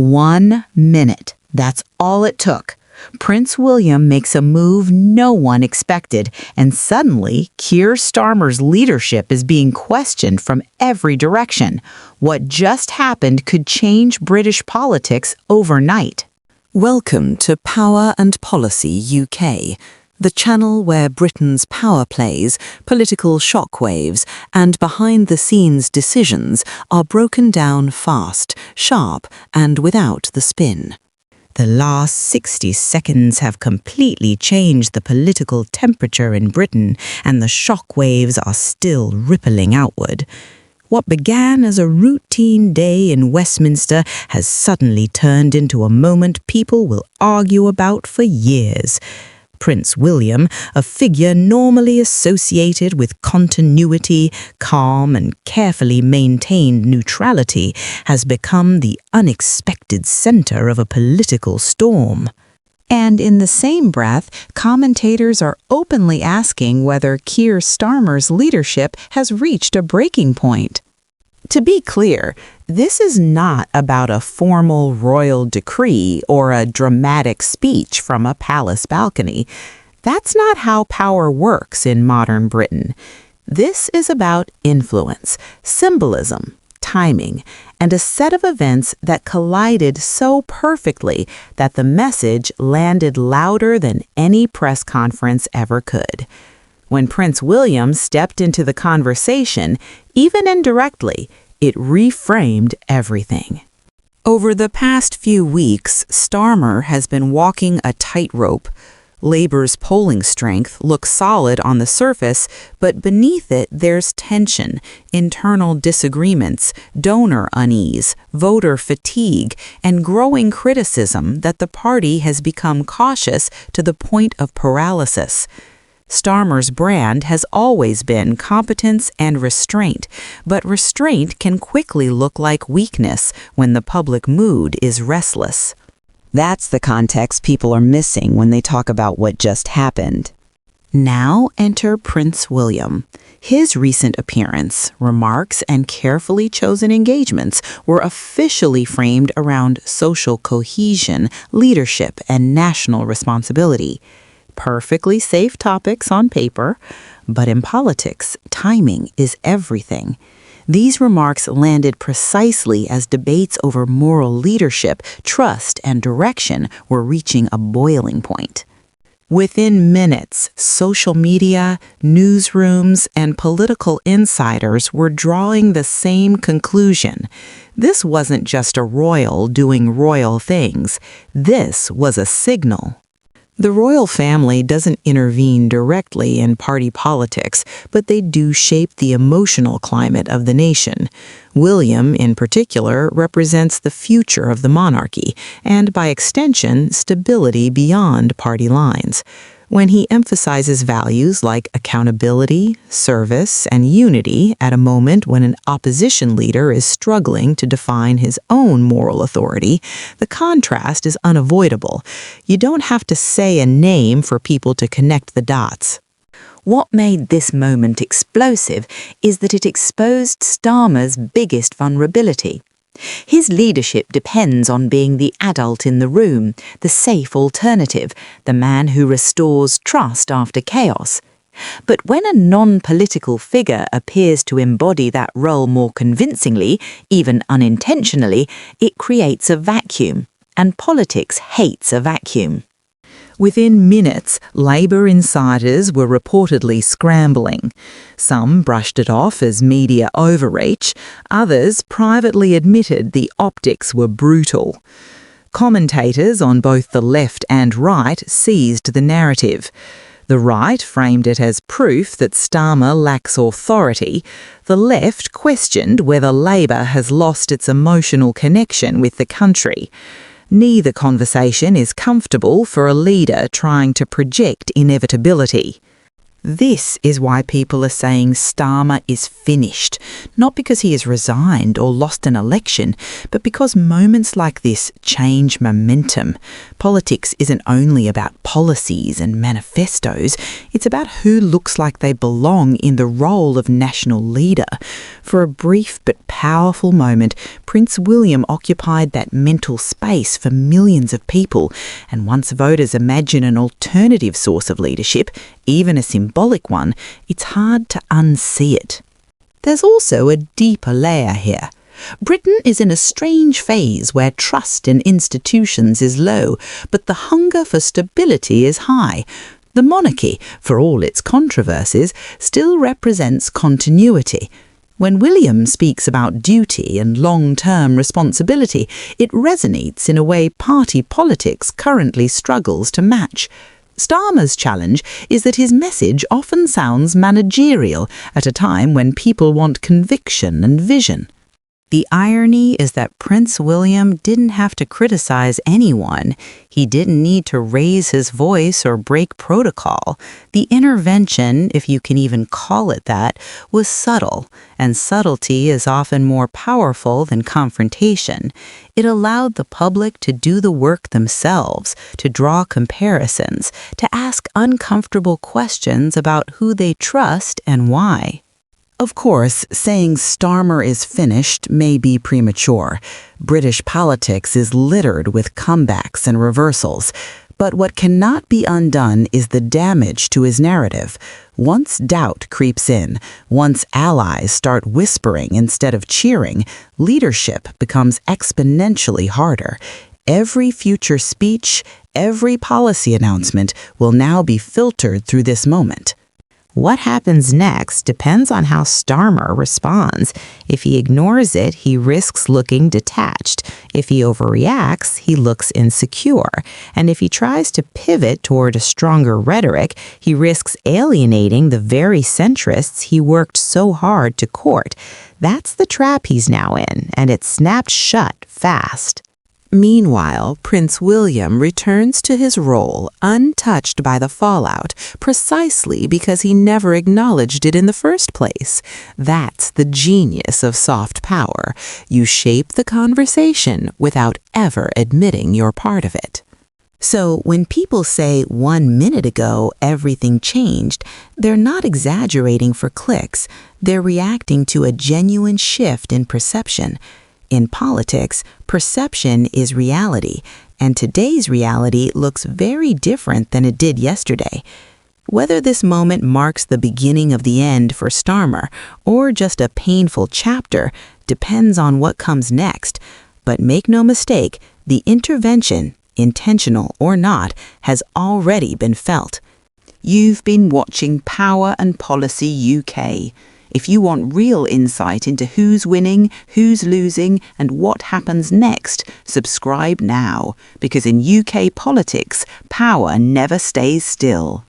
1 minute. That's all it took. Prince William makes a move no one expected, and suddenly Keir Starmer's leadership is being questioned from every direction. What just happened could change British politics overnight. Welcome to Power and Policy UK, the channel where Britain's power plays, political shockwaves, and behind-the-scenes decisions are broken down fast, sharp, and without the spin. The last 60 seconds have completely changed the political temperature in Britain, and the shockwaves are still rippling outward. What began as a routine day in Westminster has suddenly turned into a moment people will argue about for years. Prince William, a figure normally associated with continuity, calm, and carefully maintained neutrality, has become the unexpected center of a political storm. And in the same breath, commentators are openly asking whether Keir Starmer's leadership has reached a breaking point. To be clear, this is not about a formal royal decree or a dramatic speech from a palace balcony. That's not how power works in modern Britain. This is about influence, symbolism, timing, and a set of events that collided so perfectly that the message landed louder than any press conference ever could. When Prince William stepped into the conversation, even indirectly, it reframed everything. Over the past few weeks, Starmer has been walking a tightrope. Labour's polling strength looks solid on the surface, but beneath it there's tension, internal disagreements, donor unease, voter fatigue, and growing criticism that the party has become cautious to the point of paralysis. Starmer's brand has always been competence and restraint, but restraint can quickly look like weakness when the public mood is restless. That's the context people are missing when they talk about what just happened. Now enter Prince William. His recent appearance, remarks, and carefully chosen engagements were officially framed around social cohesion, leadership, and national responsibility. Perfectly safe topics on paper, but in politics, timing is everything. These remarks landed precisely as debates over moral leadership, trust, and direction were reaching a boiling point. Within minutes, social media, newsrooms, and political insiders were drawing the same conclusion. This wasn't just a royal doing royal things. This was a signal. The royal family doesn't intervene directly in party politics, but they do shape the emotional climate of the nation. William, in particular, represents the future of the monarchy, and by extension, stability beyond party lines. When he emphasizes values like accountability, service, and unity at a moment when an opposition leader is struggling to define his own moral authority, the contrast is unavoidable. You don't have to say a name for people to connect the dots. What made this moment explosive is that it exposed Starmer's biggest vulnerability. His leadership depends on being the adult in the room, the safe alternative, the man who restores trust after chaos. But when a non-political figure appears to embody that role more convincingly, even unintentionally, it creates a vacuum, and politics hates a vacuum. Within minutes, Labour insiders were reportedly scrambling. Some brushed it off as media overreach, others privately admitted the optics were brutal. Commentators on both the left and right seized the narrative. The right framed it as proof that Starmer lacks authority. The left questioned whether Labour has lost its emotional connection with the country. Neither conversation is comfortable for a leader trying to project inevitability. This is why people are saying Starmer is finished, not because he has resigned or lost an election, but because moments like this change momentum. Politics isn't only about policies and manifestos, it's about who looks like they belong in the role of national leader. For a brief but powerful moment, Prince William occupied that mental space for millions of people, and once voters imagine an alternative source of leadership, even a symbolic one, it's hard to unsee it. There's also a deeper layer here. Britain is in a strange phase where trust in institutions is low, but the hunger for stability is high. The monarchy, for all its controversies, still represents continuity. When William speaks about duty and long-term responsibility, it resonates in a way party politics currently struggles to match. Starmer's challenge is that his message often sounds managerial at a time when people want conviction and vision. The irony is that Prince William didn't have to criticize anyone. He didn't need to raise his voice or break protocol. The intervention, if you can even call it that, was subtle, and subtlety is often more powerful than confrontation. It allowed the public to do the work themselves, to draw comparisons, to ask uncomfortable questions about who they trust and why. Of course, saying Starmer is finished may be premature. British politics is littered with comebacks and reversals. But what cannot be undone is the damage to his narrative. Once doubt creeps in, once allies start whispering instead of cheering, leadership becomes exponentially harder. Every future speech, every policy announcement will now be filtered through this moment. What happens next depends on how Starmer responds. If he ignores it, he risks looking detached. If he overreacts, he looks insecure. And if he tries to pivot toward a stronger rhetoric, he risks alienating the very centrists he worked so hard to court. That's the trap he's now in, and it's snapped shut fast. Meanwhile, Prince William returns to his role untouched by the fallout, precisely because he never acknowledged it in the first place. That's the genius of soft power. You shape the conversation without ever admitting you're part of it. So when people say 1 minute ago everything changed, they're not exaggerating for clicks. They're reacting to a genuine shift in perception. In politics, perception is reality, and today's reality looks very different than it did yesterday. Whether this moment marks the beginning of the end for Starmer or just a painful chapter depends on what comes next. But make no mistake, the intervention, intentional or not, has already been felt. You've been watching Power and Policy UK. If you want real insight into who's winning, who's losing, and what happens next, subscribe now, because in UK politics, power never stays still.